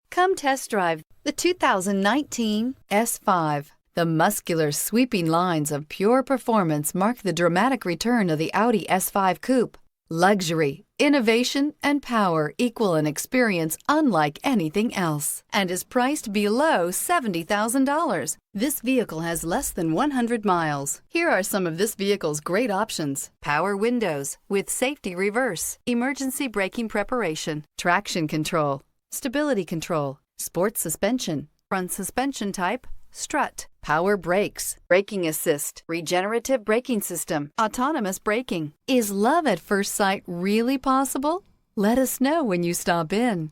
Come test drive the 2019 S5. The muscular, sweeping lines of pure performance mark the dramatic return of the Audi S5 Coupe. Luxury, innovation, and power equal an experience unlike anything else and is priced below $70,000. This vehicle has less than 100 miles. Here are some of this vehicle's great options: power windows with safety reverse, emergency braking preparation, traction control, stability control, sports suspension, front suspension type, strut, power brakes, braking assist, regenerative braking system, autonomous braking. Is love at first sight really possible? Let us know when you stop in.